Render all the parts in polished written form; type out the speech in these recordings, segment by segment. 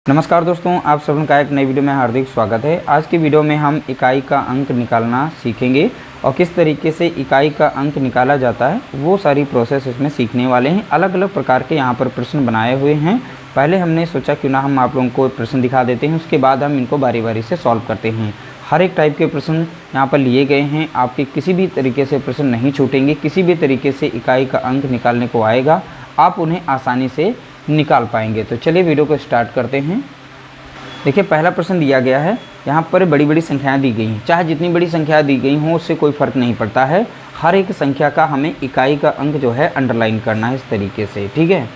नमस्कार दोस्तों, आप सभी का एक नई वीडियो में हार्दिक स्वागत है। आज की वीडियो में हम इकाई का अंक निकालना सीखेंगे और किस तरीके से इकाई का अंक निकाला जाता है वो सारी प्रोसेस इसमें सीखने वाले हैं। अलग अलग प्रकार के यहाँ पर प्रश्न बनाए हुए हैं। पहले हमने सोचा क्यों ना हम आप लोगों को प्रश्न दिखा देते हैं, उसके बाद हम इनको बारी बारी से सॉल्व करते हैं। हर एक टाइप के प्रश्न यहाँ पर लिए गए हैं। आपके किसी भी तरीके से प्रश्न नहीं छूटेंगे। किसी भी तरीके से इकाई का अंक निकालने को आएगा, आप उन्हें आसानी से निकाल पाएंगे। तो चलिए वीडियो को स्टार्ट करते हैं। देखिए, पहला प्रश्न दिया गया है। यहाँ पर बड़ी बड़ी संख्याएं दी गई हैं। चाहे जितनी बड़ी संख्या दी गई हों उससे कोई फ़र्क नहीं पड़ता है। हर एक संख्या का हमें इकाई का अंक जो है अंडरलाइन करना है इस तरीके से। ठीक है,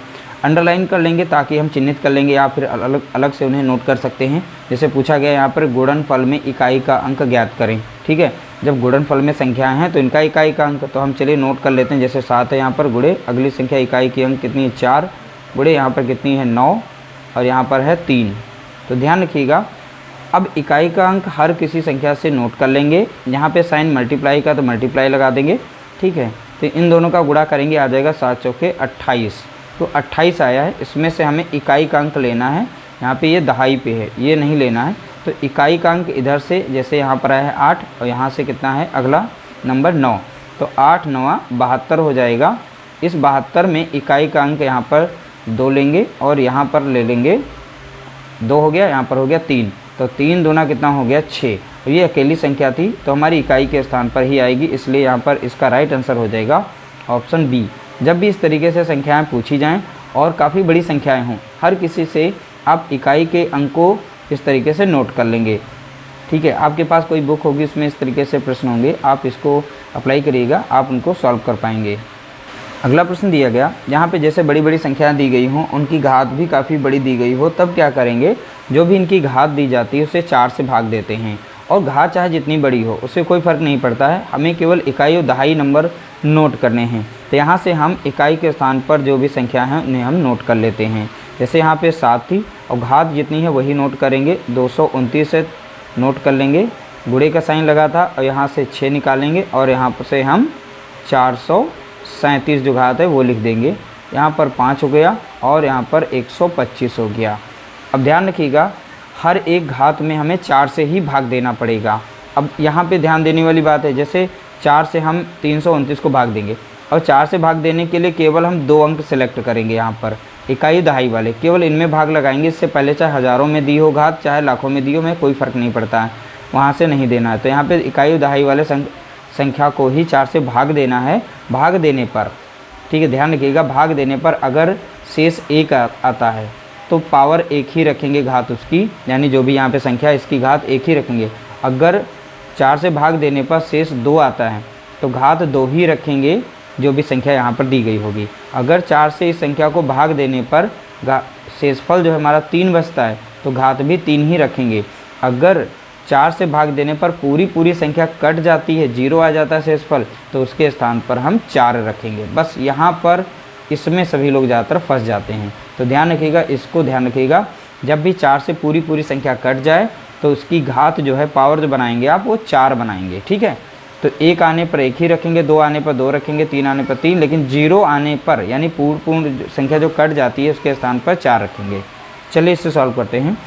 अंडरलाइन कर लेंगे ताकि हम चिन्हित कर लेंगे या फिर अलग अलग से उन्हें नोट कर सकते हैं। जैसे पूछा गया यहाँ पर गुणनफल में इकाई का अंक ज्ञात करें। ठीक है, जब गुणनफल में संख्याएं हैं तो इनका इकाई का अंक तो हम चलिए नोट कर लेते हैं। जैसे 7 है यहाँ पर, गुणे अगली संख्या इकाई की अंक कितनी है 4, गुणे यहाँ पर कितनी है 9 और यहाँ पर है 3। तो ध्यान रखिएगा, अब इकाई का अंक हर किसी संख्या से नोट कर लेंगे। यहाँ पे साइन मल्टीप्लाई का तो मल्टीप्लाई लगा देंगे। ठीक है, तो इन दोनों का गुणा करेंगे, आ जाएगा 7 चौके 28। तो 28 आया है। इसमें से हमें इकाई का अंक लेना है। यहाँ पे ये दहाई पे है, ये नहीं लेना है। तो इकाई का अंक इधर से, जैसे यहाँ पर आया है 8 और यहाँ से कितना है अगला नंबर 9, तो 8 9 72 हो जाएगा। इस 72 में इकाई का अंक यहाँ पर 2 लेंगे और यहाँ पर ले लेंगे 2 हो गया, यहाँ पर हो गया 3, तो 3 दूना कितना हो गया 6। ये अकेली संख्या थी तो हमारी इकाई के स्थान पर ही आएगी, इसलिए यहाँ पर इसका राइट आंसर हो जाएगा ऑप्शन बी। जब भी इस तरीके से संख्याएं पूछी जाएं और काफ़ी बड़ी संख्याएं हों, हर किसी से आप इकाई के अंक को इस तरीके से नोट कर लेंगे। ठीक है, आपके पास कोई बुक होगी उसमें इस तरीके से प्रश्न होंगे, आप इसको अप्लाई करिएगा, आप उनको सॉल्व कर पाएंगे। अगला प्रश्न दिया गया, यहाँ पे जैसे बड़ी बड़ी संख्याएं दी गई हों, उनकी घात भी काफ़ी बड़ी दी गई हो, तब क्या करेंगे, जो भी इनकी घात दी जाती है उसे 4 से भाग देते हैं। और घात चाहे जितनी बड़ी हो उससे कोई फ़र्क नहीं पड़ता है, हमें केवल इकाई और दहाई नंबर नोट करने हैं। तो यहाँ से हम इकाई के स्थान पर जो भी संख्या हैं उन्हें हम नोट कर लेते हैं। जैसे यहाँ पर 7 थी और घात जितनी है वही नोट करेंगे, 229 से नोट कर लेंगे, गुणे का साइन लगा था और यहाँ से 6 निकालेंगे और यहाँ से हम 437 जो घात है वो लिख देंगे। यहाँ पर 5 हो गया और यहाँ पर 125 हो गया। अब ध्यान रखिएगा, हर एक घात में हमें 4 से ही भाग देना पड़ेगा। अब यहाँ पे ध्यान देने वाली बात है, जैसे 4 से हम 329 को भाग देंगे और 4 से भाग देने के लिए केवल हम 2 अंक सेलेक्ट करेंगे। यहाँ पर इकाई दहाई वाले केवल इनमें भाग लगाएंगे। इससे पहले चाहे हज़ारों में दी हो घात, चाहे लाखों में दी हो, में कोई फ़र्क नहीं पड़ता है, वहाँ से नहीं देना है। तो यहाँ पर इकाई दहाई वाले संख्या को ही 4 से भाग देना है। भाग देने पर, ठीक है ध्यान रखिएगा, भाग देने पर अगर शेष 1 आता है तो पावर 1 ही रखेंगे घात उसकी, यानी जो भी यहाँ पे संख्या इसकी घात 1 ही रखेंगे। अगर 4 से भाग देने पर शेष 2 आता है तो घात 2 ही रखेंगे जो भी संख्या यहाँ पर दी गई होगी। अगर 4 से इस संख्या को भाग देने पर शेषफल जो है हमारा 3 बचता है तो घात भी 3 ही रखेंगे। अगर 4 से भाग देने पर पूरी संख्या कट जाती है, 0 आ जाता है शेषफल, तो उसके स्थान पर हम 4 रखेंगे। बस यहाँ पर इसमें सभी लोग ज़्यादातर फंस जाते हैं। तो ध्यान रखिएगा, इसको ध्यान रखिएगा, जब भी 4 से पूरी संख्या कट जाए तो उसकी घात जो है पावर जो बनाएंगे आप वो 4 बनाएंगे। ठीक है, तो 1 आने पर 1 ही रखेंगे, 2 आने पर 2 रखेंगे, 3 आने पर 3, लेकिन 0 आने पर यानी पूर्ण संख्या जो कट जाती है उसके स्थान पर 4 रखेंगे। चलिए इससे सॉल्व करते हैं।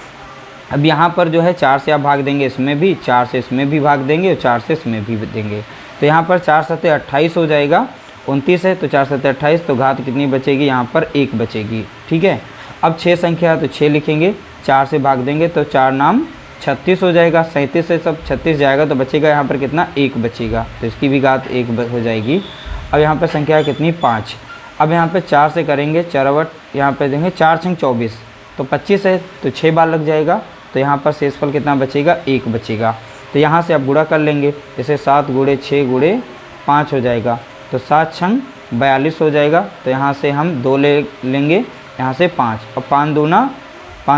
अब यहाँ पर जो है 4 से आप भाग देंगे, इसमें भी 4 से इसमें भी भाग देंगे और 4 से इसमें भी देंगे। तो यहाँ पर 4 7 28 हो जाएगा। 29 है तो 4 7 28, तो घात कितनी बचेगी, यहाँ पर 1 बचेगी। ठीक है, अब 6 संख्या है तो 6 लिखेंगे, 4 से भाग देंगे तो 4 नाम 36 हो जाएगा। 37 से सब 36 जाएगा तो बचेगा यहाँ पर कितना, 1 बचेगा, तो इसकी भी घात 1 हो जाएगी। अब यहाँ पर संख्या है कितनी, 5। अब यहाँ पर 4 से करेंगे, चरवट यहाँ पर देंगे, 4 6 24, तो 25 है तो 6 बार लग जाएगा, तो यहाँ पर शेषफल कितना बचेगा, 1 बचेगा। तो यहाँ से आप गुणा कर लेंगे, जैसे 7 गुणे 6 गुणे 5 हो जाएगा, तो 7 छंग 42 हो जाएगा। तो यहाँ से हम 2 ले लेंगे, यहाँ से 5 और 5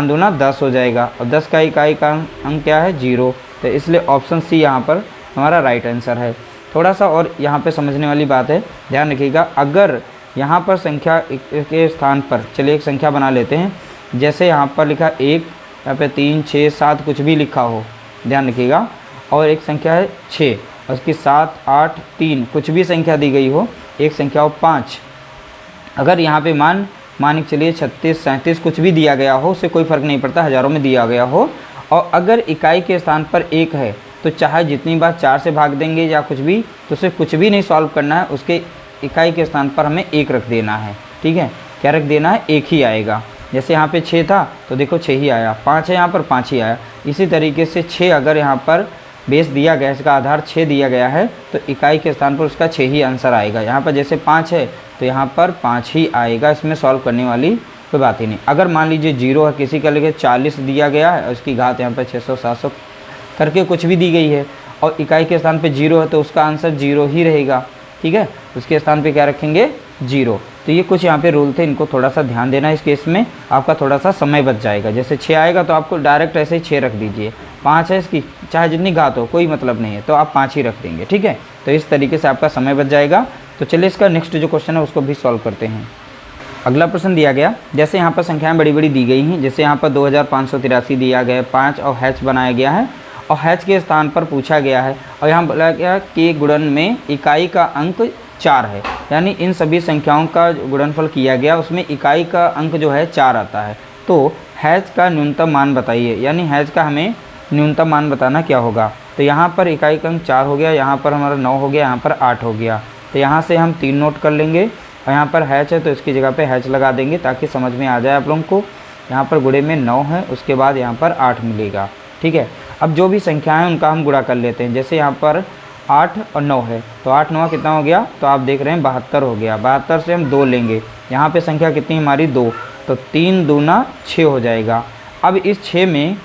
दूना 10 हो जाएगा और 10 का इकाई का अंक क्या है, 0। तो इसलिए ऑप्शन सी यहाँ पर हमारा राइट आंसर है। थोड़ा सा और यहाँ पे समझने वाली बात है, ध्यान रखिएगा, अगर यहाँ पर संख्या के स्थान पर, चलिए एक संख्या बना लेते हैं, जैसे यहाँ पर लिखा 1, यहाँ पे 3 6 7 कुछ भी लिखा हो, ध्यान रखिएगा, और एक संख्या है 6 और उसकी 7 8 3 कुछ भी संख्या दी गई हो, एक संख्या हो 5, अगर यहाँ पे मान मान के चलिए 36, 37 कुछ भी दिया गया हो, उससे कोई फ़र्क नहीं पड़ता, हज़ारों में दिया गया हो, और अगर इकाई के स्थान पर 1 है तो चाहे जितनी बार 4 से भाग देंगे या कुछ भी, तो उसे कुछ भी नहीं सॉल्व करना है, उसके इकाई के स्थान पर हमें 1 रख देना है। ठीक है, क्या रख देना है? 1 ही आएगा। जैसे यहाँ पे 6 था तो देखो 6 ही आया, 5 है यहाँ पर 5 ही आया। इसी तरीके से 6 अगर यहाँ पर बेस दिया गया है, इसका आधार 6 दिया गया है, तो इकाई के स्थान पर उसका 6 ही आंसर आएगा। यहाँ पर जैसे 5 है तो यहाँ पर 5 ही आएगा, इसमें सॉल्व करने वाली कोई बात ही नहीं। अगर मान लीजिए 0 है, किसी का लेके 40 दिया गया है और उसकी घात यहाँ पर 600, 700 करके कुछ भी दी गई है और इकाई के स्थान पे 0 है, तो उसका आंसर 0 ही रहेगा। ठीक है, उसके स्थान पे क्या रखेंगे? 0। तो ये कुछ यहाँ पे रूल थे, इनको थोड़ा सा ध्यान देना। इस केस में आपका थोड़ा सा समय बच जाएगा। जैसे 6 आएगा तो आपको डायरेक्ट ऐसे ही 6 रख दीजिए। 5 है, इसकी चाहे जितनी घात हो कोई मतलब नहीं है, तो आप 5 ही रख देंगे। ठीक है, तो इस तरीके से आपका समय बच जाएगा। तो चलिए इसका नेक्स्ट जो क्वेश्चन है उसको भी सॉल्व करते हैं। अगला प्रश्न दिया गया, जैसे यहाँ पर संख्याएं बड़ी बड़ी दी गई हैं, जैसे यहाँ पर 2583 दिया गया है, 5 और हैच बनाया गया है और हैच के स्थान पर पूछा गया है और यहाँ बोला गया कि गुणन में इकाई का अंक 4 है, यानी इन सभी संख्याओं का गुणनफल किया गया, उसमें इकाई का अंक जो है 4 आता है। तो हैच का न्यूनतम मान बताइए, यानी हैच का हमें न्यूनतम मान बताना क्या होगा। तो यहाँ पर इकाई का अंक 4 हो गया, यहाँ पर हमारा 9 हो गया, यहाँ पर 8 हो गया। तो यहाँ से हम 3 नोट कर लेंगे और यहाँ पर हैच है तो इसकी जगह पे हैच लगा देंगे ताकि समझ में आ जाए आप लोगों को। यहाँ पर गुणे में 9 है, उसके बाद यहाँ पर 8 मिलेगा। ठीक है, अब जो भी संख्या है उनका हम गुणा कर लेते हैं। जैसे यहाँ पर 8 और 9 है तो 8 9 कितना हो गया? तो आप देख रहे हैं 72 हो गया। 72 से हम 2 लेंगे, यहाँ पे संख्या कितनी हमारी? 2, तो 3 दूना 6 हो जाएगा। अब इस 6 में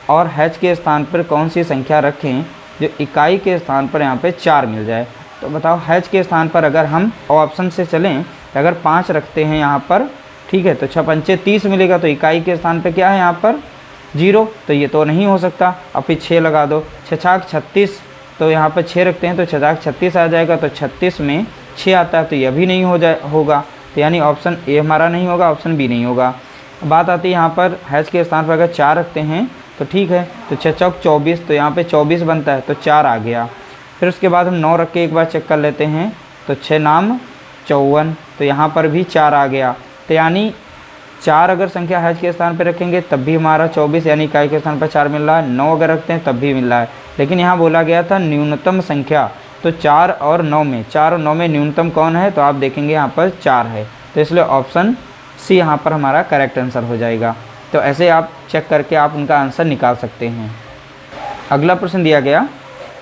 और हैच के स्थान पर कौन सी संख्या रखें जो इकाई के स्थान पर यहाँ पे 4 मिल जाए? तो बताओ, हैच के स्थान पर अगर हम ऑप्शन से चलें तो अगर 5 रखते हैं यहाँ पर, ठीक है, तो 6 पंचे 30 मिलेगा, तो इकाई के स्थान पर क्या है यहाँ पर? 0, तो ये तो नहीं हो सकता। अब फिर 6 लगा दो, 6 36, तो यहाँ पर 6 रखते हैं तो 6 36 आ जाएगा, तो 36 में 6 आता है, तो यह भी नहीं होगा। तो यानी ऑप्शन ए हमारा नहीं होगा, ऑप्शन बी नहीं होगा। बात आती है यहाँ पर हैच के स्थान पर अगर 4 रखते हैं तो ठीक है, तो 6 चौक 24, तो यहाँ पे 24 बनता है, तो 4 आ गया। फिर उसके बाद हम 9 रख के एक बार चेक कर लेते हैं, तो 6 नाम 54, तो यहाँ पर भी 4 आ गया। तो यानी 4 अगर संख्या हैच के स्थान पर रखेंगे तब भी हमारा 24 यानी इकाई के स्थान पर 4 मिल रहा है। 9 अगर रखते हैं तब भी मिल रहा है, लेकिन यहाँ बोला गया था न्यूनतम संख्या, तो 4 और 9 में न्यूनतम कौन है? तो आप देखेंगे यहाँ पर 4 है, तो इसलिए ऑप्शन सी यहाँ पर हमारा करेक्ट आंसर हो जाएगा। तो ऐसे आप चेक करके आप उनका आंसर निकाल सकते हैं। अगला प्रश्न दिया गया,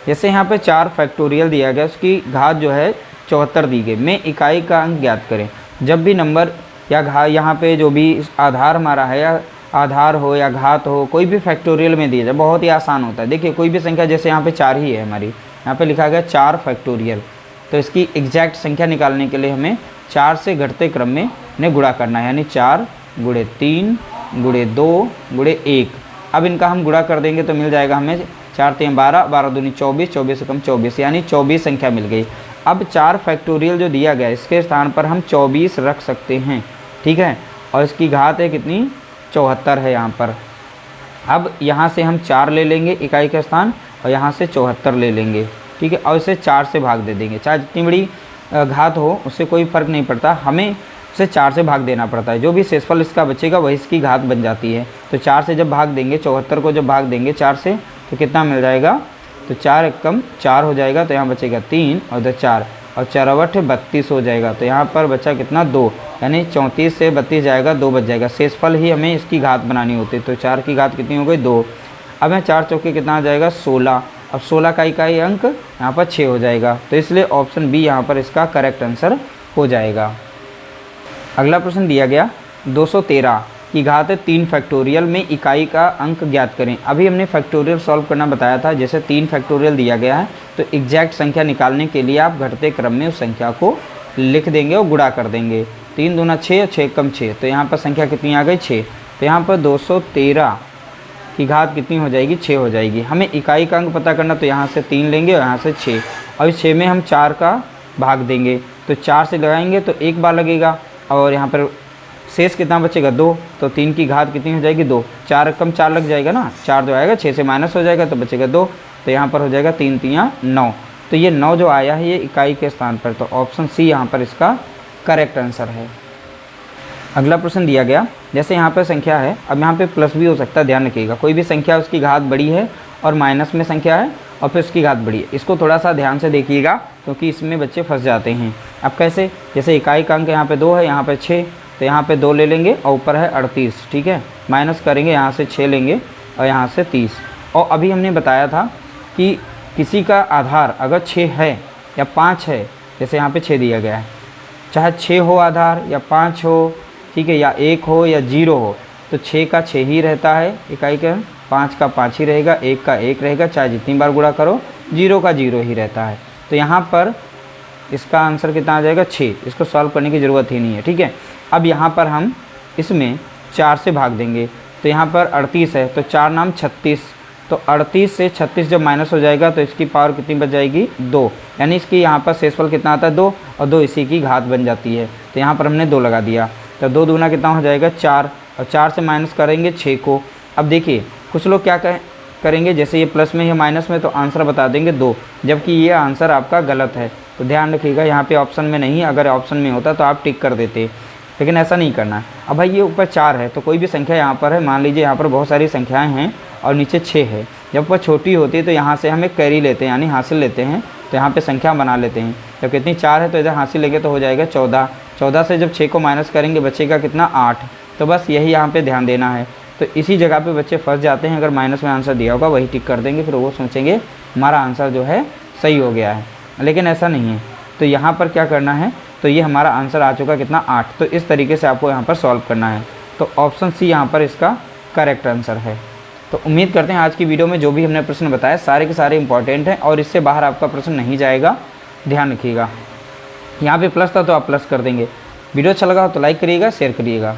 जैसे यहाँ पे 4 फैक्टोरियल दिया गया, उसकी घात जो है 74 दी गई, में इकाई का अंक ज्ञात करें। जब भी नंबर या घात यहाँ पे जो भी आधार हमारा है, या आधार हो या घात हो, कोई भी फैक्टोरियल में दिया जाए, बहुत ही आसान होता है। देखिए कोई भी संख्या, जैसे यहाँ पे 4 ही है हमारी, यहाँ पे लिखा गया 4 फैक्टोरियल, तो इसकी एग्जैक्ट संख्या निकालने के लिए हमें 4 से घटते क्रम में इन्हें गुणा करना है, यानी 4 गुणे 3 गुणे 2 गुणे 1। अब इनका हम गुणा कर देंगे तो मिल जाएगा हमें 4 3 12, 12 दूनी 24, 24 से कम 24, यानी 24 संख्या मिल गई। अब 4 फैक्टोरियल जो दिया गया, इसके स्थान पर हम 24 रख सकते हैं। ठीक है, और इसकी घात है कितनी? 74 है यहाँ पर। अब यहाँ से हम 4 ले लेंगे इकाई का स्थान और यहाँ से 74 ले लेंगे। ठीक है, और इसे 4 से भाग दे देंगे। चाहे जितनी बड़ी घात हो उससे कोई फ़र्क नहीं पड़ता, हमें उसे 4 से भाग देना पड़ता है। जो भी शेषफल इसका बचेगा वही इसकी घात बन जाती है। तो 4 से जब भाग देंगे, 74 को जब भाग देंगे 4 से, तो कितना मिल जाएगा? तो 4 एकम 4 हो जाएगा, तो यहाँ बचेगा 3 और 2 4, और 4 8 32 हो जाएगा। तो यहाँ पर बचा कितना? 2, यानी 34 से 32 जाएगा, 2 बच जाएगा। शेषफल ही हमें इसकी घात बनानी होती है, तो 4 की घात कितनी हो गई? 2। अब यहाँ 4 चौके कितना आ जाएगा? 16। अब 16 का इकाई अंक यहाँ पर 6 हो जाएगा, तो इसलिए ऑप्शन बी यहाँ पर इसका करेक्ट आंसर हो जाएगा। अगला प्रश्न दिया गया, 213 की घात 3 फैक्टोरियल में इकाई का अंक ज्ञात करें। अभी हमने फैक्टोरियल सॉल्व करना बताया था। जैसे 3 फैक्टोरियल दिया गया है तो एग्जैक्ट संख्या निकालने के लिए आप घटते क्रम में उस संख्या को लिख देंगे और गुणा कर देंगे। 3 दूना 6 और 6 कम 6, तो यहाँ पर संख्या कितनी आ गई? 6। तो यहाँ पर 213 की घात कितनी हो जाएगी? 6 हो जाएगी। हमें इकाई का अंक पता करना, तो यहाँ से 3 लेंगे और यहाँ से 6, और इस 6 में हम 4 का भाग देंगे, तो 4 से लगाएंगे तो 1 बार लगेगा, और यहाँ पर शेष कितना बचेगा? 2, तो 3 की घात कितनी हो जाएगी? 2। 4 कम 4 लग जाएगा ना, 4 जो आएगा 6 से माइनस हो जाएगा तो बचेगा 2, तो यहाँ पर हो जाएगा 3 3 9। तो ये 9 जो आया है ये इकाई के स्थान पर, तो ऑप्शन सी यहाँ पर इसका करेक्ट आंसर है। अगला प्रश्न दिया गया, जैसे यहाँ पर संख्या है, अब यहाँ पे प्लस भी हो सकता है, ध्यान रखिएगा। कोई भी संख्या उसकी घात बड़ी है और माइनस में संख्या है और फिर उसकी घात बड़ी है, इसको थोड़ा सा ध्यान से देखिएगा क्योंकि इसमें बच्चे फंस जाते हैं। अब कैसे, जैसे इकाई का अंक यहाँ पे 2 है, यहाँ पे 6, तो यहाँ पे 2 ले लेंगे और ऊपर है 38, ठीक है। माइनस करेंगे, यहाँ से 6 लेंगे और यहाँ से 30। और अभी हमने बताया था कि किसी का आधार अगर 6 है या 5 है, जैसे यहाँ पे 6 दिया गया है, चाहे 6 हो आधार या 5 हो, ठीक है, या 1 हो या 0 हो, तो 6 का 6 ही रहता है इकाई का, 5 का 5 ही रहेगा, 1 का 1 रहेगा, चाहे जितनी बार गुणा करो, 0 का 0 ही रहता है। तो यहाँ पर इसका आंसर कितना आ जाएगा, 6। इसको सॉल्व करने की ज़रूरत ही नहीं है, ठीक है। अब यहाँ पर हम इसमें 4 से भाग देंगे, तो यहाँ पर 38 है, तो 4 नाम 36, तो 38 से 36 जब माइनस हो जाएगा तो इसकी पावर कितनी बच जाएगी, 2, यानी इसकी यहाँ पर शेषफल कितना आता है, 2, और 2 इसी की घात बन जाती है। तो यहाँ पर हमने 2 लगा दिया, तो 2 दूना कितना हो जाएगा, 4, और 4 से माइनस करेंगे 6 को। अब देखिए कुछ लोग क्या करेंगे, जैसे ये प्लस में या माइनस में, तो आंसर बता देंगे 2, जबकि ये आंसर आपका गलत है। तो ध्यान रखिएगा, यहाँ पे ऑप्शन में नहीं, अगर ऑप्शन में होता तो आप टिक कर देते, लेकिन ऐसा नहीं करना है। अब भाई ये ऊपर 4 है, तो कोई भी संख्या यहाँ पर है, मान लीजिए यहाँ पर बहुत सारी संख्याएँ हैं और नीचे 6 है, जब वह छोटी होती है तो यहाँ से हम एक कैरी लेते हैं, यानी हासिल लेते हैं, तो यहाँ पे संख्या बना लेते हैं। जब कितनी 4 है तो इधर हासिल लेंगे तो हो जाएगा 14, 14 से जब 6 को माइनस करेंगे बचेगा कितना, 8। तो बस यही यहाँ पे ध्यान देना है। तो इसी जगह पे बच्चे फंस जाते हैं, अगर माइनस में आंसर दिया होगा वही टिक कर देंगे, फिर वो सोचेंगे हमारा आंसर जो है सही हो गया है, लेकिन ऐसा नहीं है। तो यहाँ पर क्या करना है, तो ये हमारा आंसर आ चुका कितना, 8। तो इस तरीके से आपको यहाँ पर सॉल्व करना है। तो ऑप्शन सी यहाँ पर इसका करेक्ट आंसर है। तो उम्मीद करते हैं आज की वीडियो में जो भी हमने प्रश्न बताया सारे के सारे इंपॉर्टेंट हैं और इससे बाहर आपका प्रश्न नहीं जाएगा, ध्यान रखिएगा। यहाँ पे प्लस था तो आप प्लस कर देंगे। वीडियो अच्छा लगा हो तो लाइक करिएगा, शेयर करिएगा।